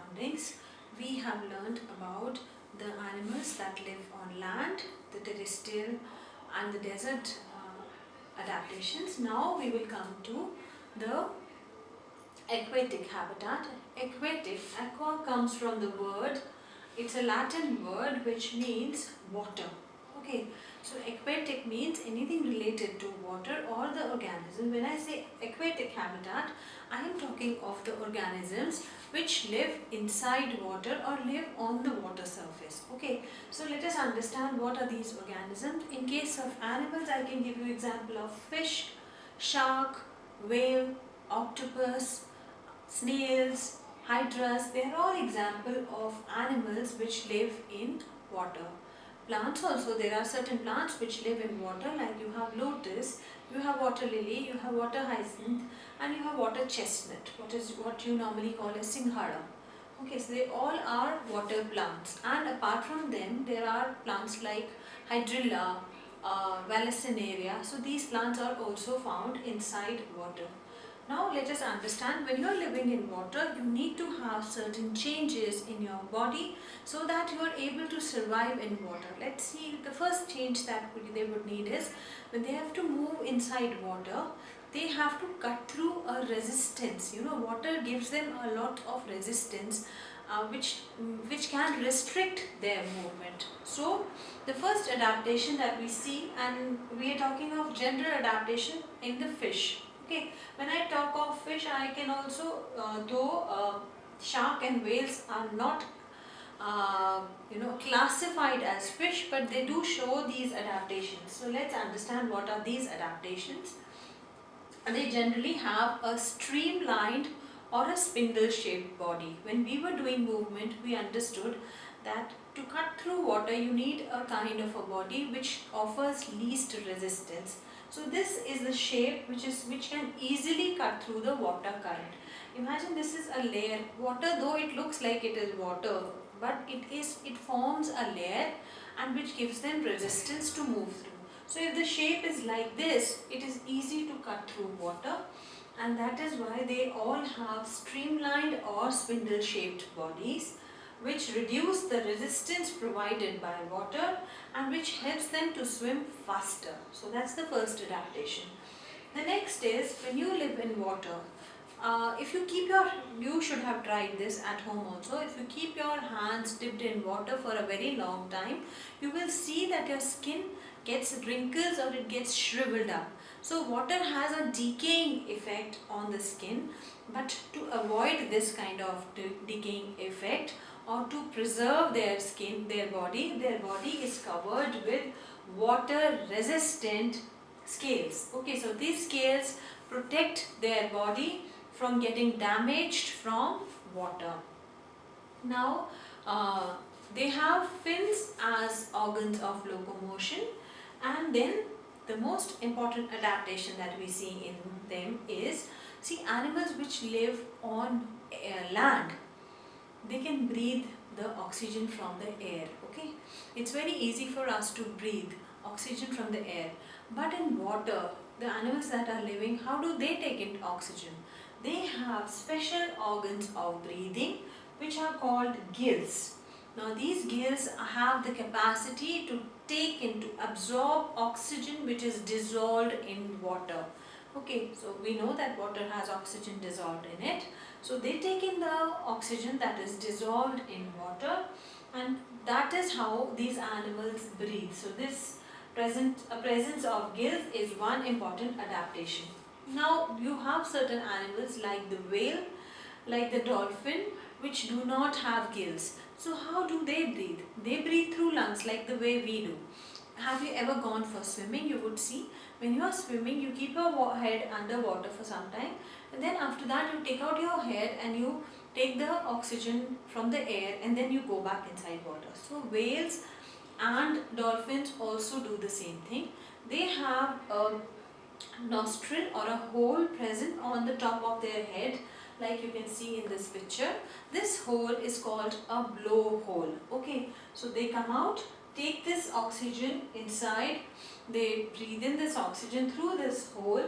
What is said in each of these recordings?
surroundings, we have learned about the animals that live on land, the terrestrial and the desert adaptations. Now we will come to the aquatic habitat. Aquatic, aqua comes from the word, it's a Latin word which means water. Okay, so aquatic means anything related to water or the organism. When I say aquatic habitat, I am talking of the organisms which live inside water or live on the water surface. Okay, so let us understand what are these organisms. In case of animals, I can give you example of fish, shark, whale, octopus, snails, hydras. They are all example of animals which live in water. Plants also, there are certain plants which live in water, like you have lotus, you have water lily, you have water hyacinth, and you have water chestnut, what you normally call as singhara. Okay, so they all are water plants, and apart from them there are plants like hydrilla, vallisneria. So these plants are also found inside water. Now let us understand, when you are living in water, you need to have certain changes in your body so that you are able to survive in water. Let's see, the first change that they would need is, when they have to move inside water, they have to cut through a resistance. You know, water gives them a lot of resistance which can restrict their movement. So the first adaptation that we see, and we are talking of general adaptation in the fish. Okay, when I talk of fish, I can also, though shark and whales are not classified as fish, but they do show these adaptations. So let's understand what are these adaptations. They generally have a streamlined or a spindle shaped body. When we were doing movement, we understood that to cut through water you need a kind of a body which offers least resistance. So this is the shape which can easily cut through the water current. Imagine this is a layer. Water, though it looks like it is water, but it forms a layer and which gives them resistance to move through. So if the shape is like this, it is easy to cut through water, and that is why they all have streamlined or spindle shaped bodies which reduce the resistance provided by water and which helps them to swim faster. So that's the first adaptation. The next is, when you live in water, if you keep you should have tried this at home also, if you keep your hands dipped in water for a very long time, you will see that your skin gets wrinkles or it gets shriveled up. So water has a decaying effect on the skin, but to avoid this kind of decaying effect, or to preserve their skin, their body is covered with water resistant scales. Okay, so these scales protect their body from getting damaged from water. Now they have fins as organs of locomotion, and then the most important adaptation that we see in them is, see, animals which live on land, they can breathe the oxygen from the air. Okay, it's very easy for us to breathe oxygen from the air, but in water, the animals that are living, how do they take in oxygen? They have special organs of breathing which are called gills. Now these gills have the capacity to absorb oxygen which is dissolved in water. Okay, so we know that water has oxygen dissolved in it. So they take in the oxygen that is dissolved in water, and that is how these animals breathe. So this presence of gills is one important adaptation. Now you have certain animals like the whale, like the dolphin, which do not have gills. So how do they breathe? They breathe through lungs like the way we do. Have you ever gone for swimming? You would see, when you are swimming, you keep your head underwater for some time, and then after that you take out your head and you take the oxygen from the air, and then you go back inside water. So whales and dolphins also do the same thing. They have a nostril or a hole present on the top of their head, like you can see in this picture. This hole is called a blowhole. Okay, so they come out, take this oxygen inside, they breathe in this oxygen through this hole,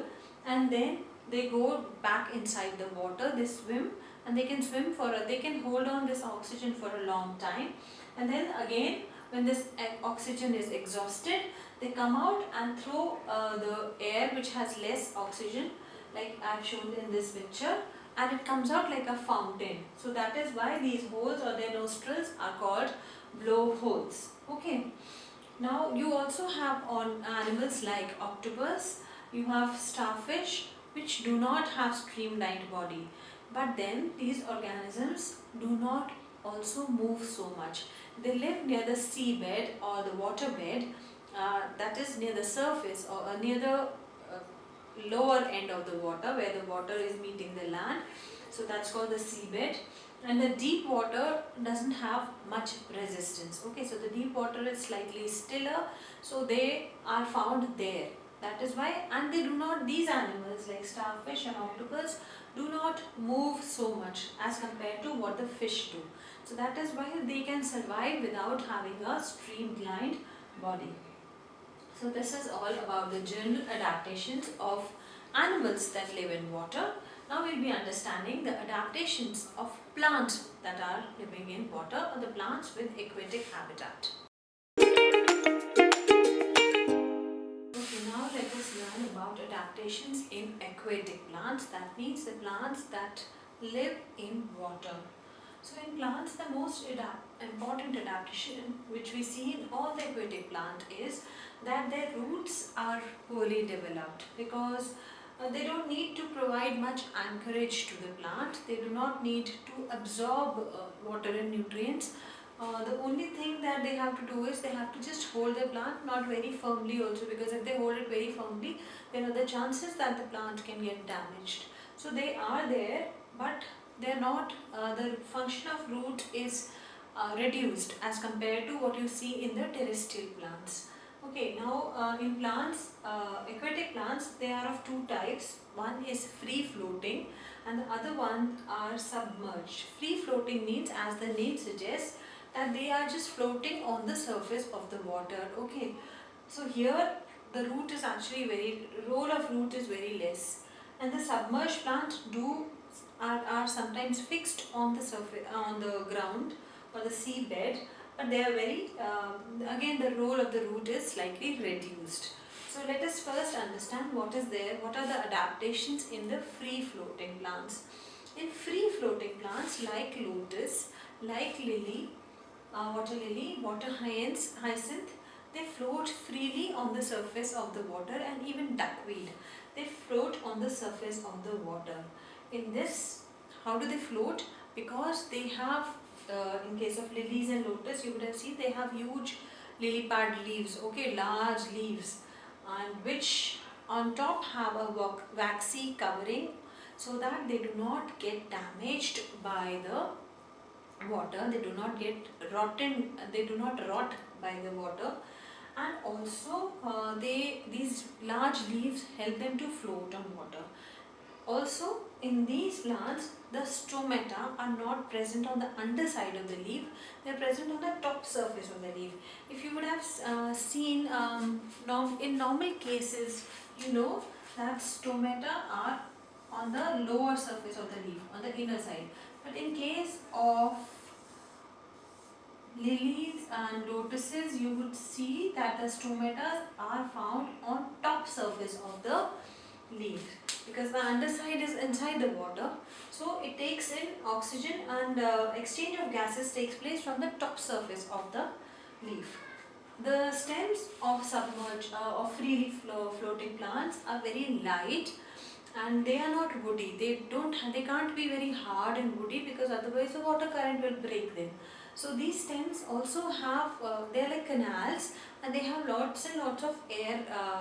and then they go back inside the water, they swim and they can swim they can hold on this oxygen for a long time, and then again when this oxygen is exhausted, they come out and throw the air which has less oxygen, like I have shown in this picture, and it comes out like a fountain. So that is why these holes or their nostrils are called blowholes. Okay. Now you also have on animals like octopus, you have starfish which do not have streamlined body, but then these organisms do not also move so much. They live near the seabed or the waterbed, that is near the surface or near the lower end of the water where the water is meeting the land. So that's called the seabed. And the deep water doesn't have much resistance. Okay, so the deep water is slightly stiller, so they are found there. That is why, and they do not, these animals like starfish and octopus do not move so much as compared to what the fish do. So that is why they can survive without having a streamlined body. So this is all about the general adaptations of animals that live in water. Now we will be understanding the adaptations of plants that are living in water, or the plants with aquatic habitat. Okay, now let us learn about adaptations in aquatic plants. That means the plants that live in water. So in plants, the most important adaptation which we see in all the aquatic plant is that their roots are poorly developed, because they don't need to provide much anchorage to the plant. They do not need to absorb water and nutrients. The only thing that they have to do is they have to just hold the plant, not very firmly also, because if they hold it very firmly, then are the chances that the plant can get damaged. So they are there, but they are not, the function of root is reduced as compared to what you see in the terrestrial plants. Okay, now in plants, aquatic plants, they are of two types. One is free floating and the other one are submerged. Free floating means, as the name suggests, that they are just floating on the surface of the water. Okay, so here the root is actually role of root is very less, and the submerged plants are sometimes fixed on the surface, on the ground or the seabed, but they are again the role of the root is slightly reduced. So let us first understand what are the adaptations in the free floating plants. In free floating plants like lotus, like lily, water lily, water hyacinth, they float freely on the surface of the water, and even duckweed, they float on the surface of the water. In this, how do they float? Because they have, in case of lilies and lotus, you would have seen they have huge lily pad leaves, okay, large leaves, and which on top have a waxy covering, so that they do not get damaged by the water, they do not get rotten, they do not rot by the water, and also these large leaves help them to float on water. Also, in these plants, the stomata are not present on the underside of the leaf, they are present on the top surface of the leaf. If you would have seen in normal cases, you know that stomata are on the lower surface of the leaf, on the inner side. But in case of lilies and lotuses, you would see that the stomata are found on top surface of the leaf, because the underside is inside the water, so it takes in oxygen, and exchange of gases takes place from the top surface of the leaf. The stems of submerged freely floating plants are very light, and they are not woody. They can't be very hard and woody, because otherwise the water current will break them. So these stems also have, they are like canals, and they have lots and lots of air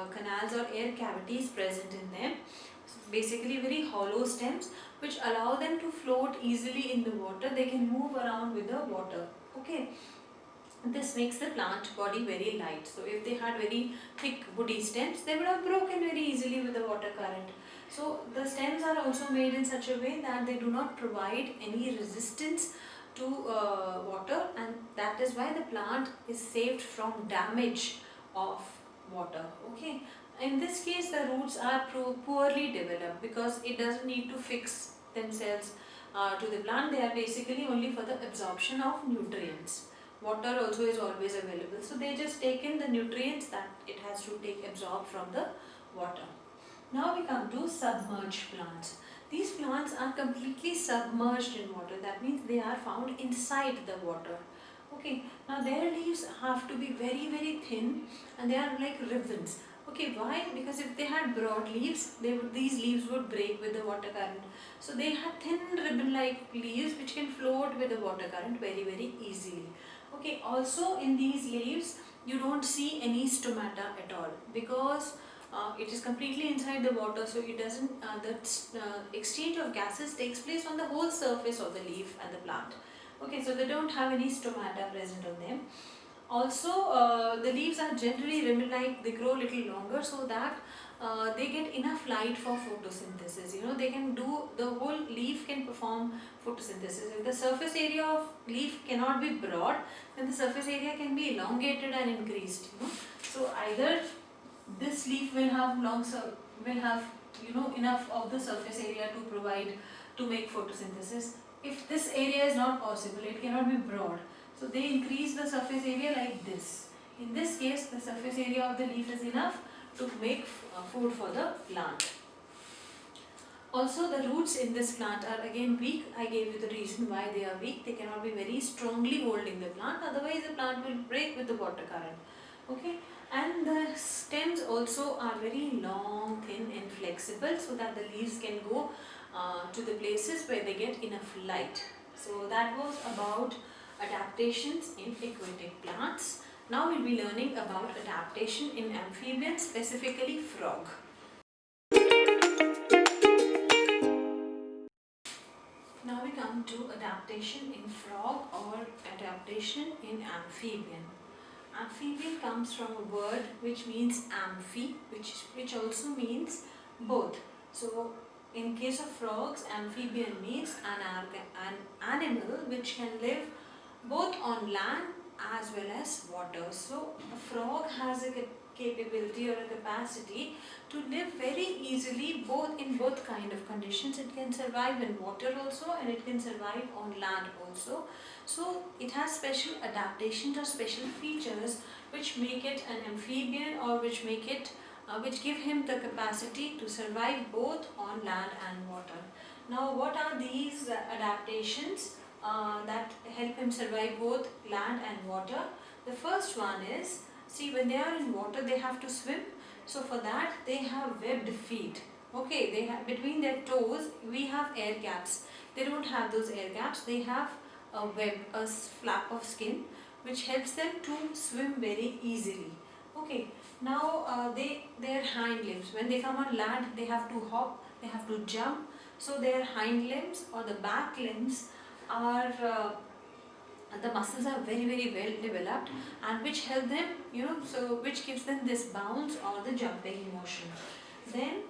canals or air cavities present in them. So basically very hollow stems which allow them to float easily in the water. They can move around with the water. Okay. This makes the plant body very light. So if they had very thick woody stems, they would have broken very easily with the water current. So the stems are also made in such a way that they do not provide any resistance to water, and that is why the plant is saved from damage of water. Okay. In this case, the roots are poorly developed, because it doesn't need to fix themselves to the plant. They are basically only for the absorption of nutrients. Water also is always available, so they just take in the nutrients that it has to take absorb from the water. Now we come to submerged plants. These plants are completely submerged in water. That means they are found inside the water. Okay, now their leaves have to be very very thin, and they are like ribbons. Okay, why? Because if they had broad leaves, these leaves would break with the water current. So they have thin ribbon like leaves which can float with the water current very very easily. Okay, also in these leaves you don't see any stomata at all, because it is completely inside the water, so it doesn't, exchange of gases takes place on the whole surface of the leaf and the plant. Okay, so they don't have any stomata present on them. Also, the leaves are generally ribbon-like, they grow a little longer so that they get enough light for photosynthesis. You know, they can do, the whole leaf can perform photosynthesis. If the surface area of leaf cannot be broad, then the surface area can be elongated and increased. You know, so either this leaf will have enough of the surface area to provide to make photosynthesis. If this area is not possible, it cannot be broad. So they increase the surface area like this. In this case, the surface area of the leaf is enough to make food for the plant. Also, the roots in this plant are again weak. I gave you the reason why they are weak. They cannot be very strongly holding the plant, otherwise the plant will break with the water current. Okay, and the stems also are very long, thin and flexible, so that the leaves can go to the places where they get enough light. So that was about adaptations in aquatic plants. Now we'll be learning about adaptation in amphibians, specifically frog. Now we come to adaptation in frog or adaptation in amphibian. Amphibian comes from a word which means amphi, which also means both. So in case of frogs, amphibian means an animal which can live both on land as well as water. So a frog has a capability or a capacity to live very easily in both kind of conditions. It can survive in water also, and it can survive on land also. So it has special adaptations or special features which make it an amphibian, or which give him the capacity to survive both on land and water. Now what are these adaptations that help him survive both land and water? The first one is, see, when they are in water they have to swim. So for that they have webbed feet. Okay, they have, between their toes we have air gaps. They don't have those air gaps. They have a web, a flap of skin, which helps them to swim very easily. Okay, now their hind limbs, when they come on land they have to hop, they have to jump. So their hind limbs or the back limbs are the muscles are very very well developed, and which help them, so which gives them this bounce or the jumping motion. Then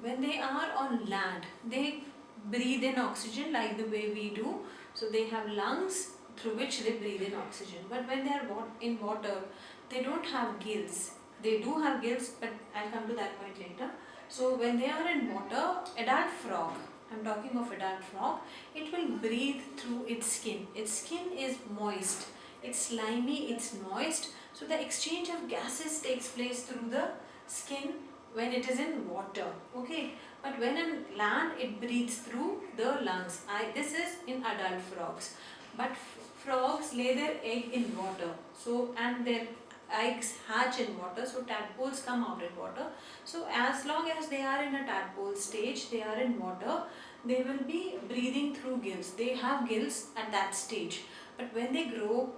when they are on land, they breathe in oxygen like the way we do. So they have lungs through which they breathe in oxygen. But when they are in water, they don't have gills. They do have gills, but I'll come to that point later. So when they are in water, adult frog, I'm talking of adult frog, it will breathe through its skin. Its skin is moist, it's slimy, it's moist. So the exchange of gases takes place through the skin when it is in water. Okay, but when in land, it breathes through the lungs. This is in adult frogs. But frogs lay their egg in water. So, and their eggs hatch in water, so tadpoles come out in water. So as long as they are in a tadpole stage, they are in water, they will be breathing through gills. They have gills at that stage. But when they grow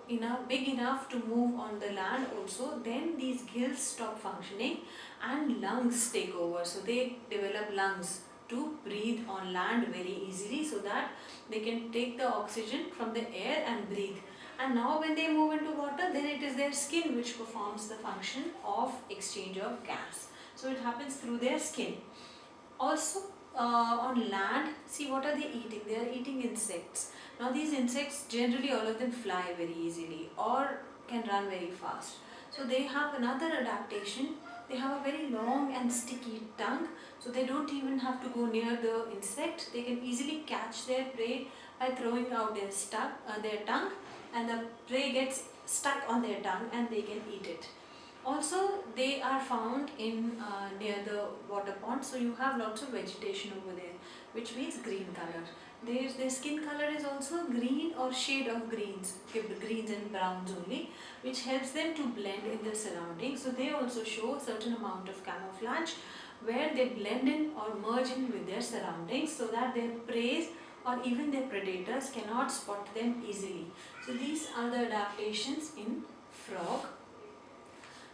big enough to move on the land also, then these gills stop functioning and lungs take over. So they develop lungs to breathe on land very easily, so that they can take the oxygen from the air and breathe. And now when they move into water, then it is their skin which performs the function of exchange of gas. So it happens through their skin. Also on land, see, what are they eating? They are eating insects. Now these insects, generally all of them fly very easily or can run very fast. So they have another adaptation they have a very long and sticky tongue, so they don't even have to go near the insect. They can easily catch their prey by throwing out their tongue, and the prey gets stuck on their tongue and they can eat it. Also, they are found in near the water pond, so you have lots of vegetation over there, which means green color. Their skin color is also green or shade of greens and browns only, which helps them to blend in the surroundings. So they also show a certain amount of camouflage where they blend in or merge in with their surroundings, so that their prey or even their predators cannot spot them easily. So these are the adaptations in frog.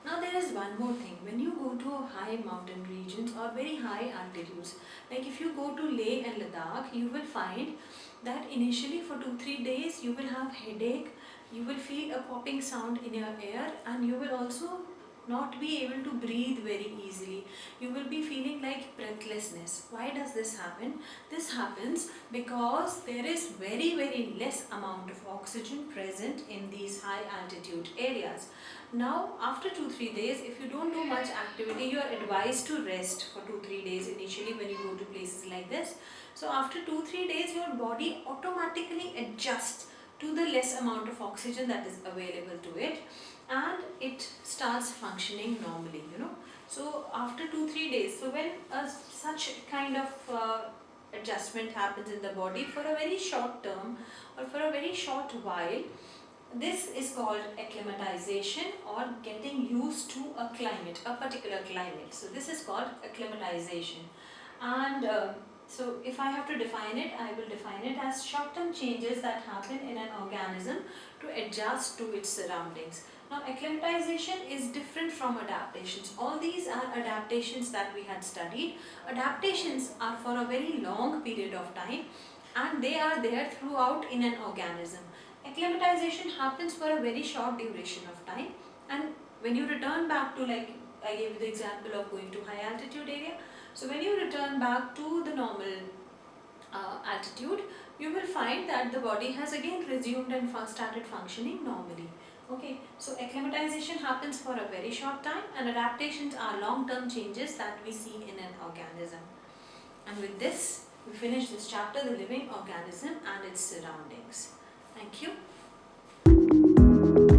Now there is one more thing. When you go to high mountain regions or very high altitudes, like if you go to Leh and Ladakh, you will find that initially for 2-3 days you will have headache, you will feel a popping sound in your ear, and you will also not be able to breathe very easily. You will be feeling like breathlessness. Why does this happen? This happens because there is very less amount of oxygen present in these high altitude areas. Now after 2-3 days, if you don't do much activity, you are advised to rest for 2-3 days initially when you go to places like this. So after 2-3 days, your body automatically adjusts to the less amount of oxygen that is available to it, and it starts functioning normally, So after 2-3 days, so when such kind of adjustment happens in the body for a very short term or for a very short while, this is called acclimatization, or getting used to a climate, a particular climate. So this is called acclimatization. And so if I have to define it, I will define it as short-term changes that happen in an organism to adjust to its surroundings. Now acclimatization is different from adaptations. All these are adaptations that we had studied. Adaptations are for a very long period of time, and they are there throughout in an organism. Acclimatization happens for a very short duration of time, and when you return back to, like I gave you the example of going to high altitude area, so when you return back to the normal altitude, you will find that the body has again resumed and started functioning normally. Okay, so acclimatization happens for a very short time, and adaptations are long-term changes that we see in an organism. And with this, we finish this chapter, the living organism and its surroundings. Thank you.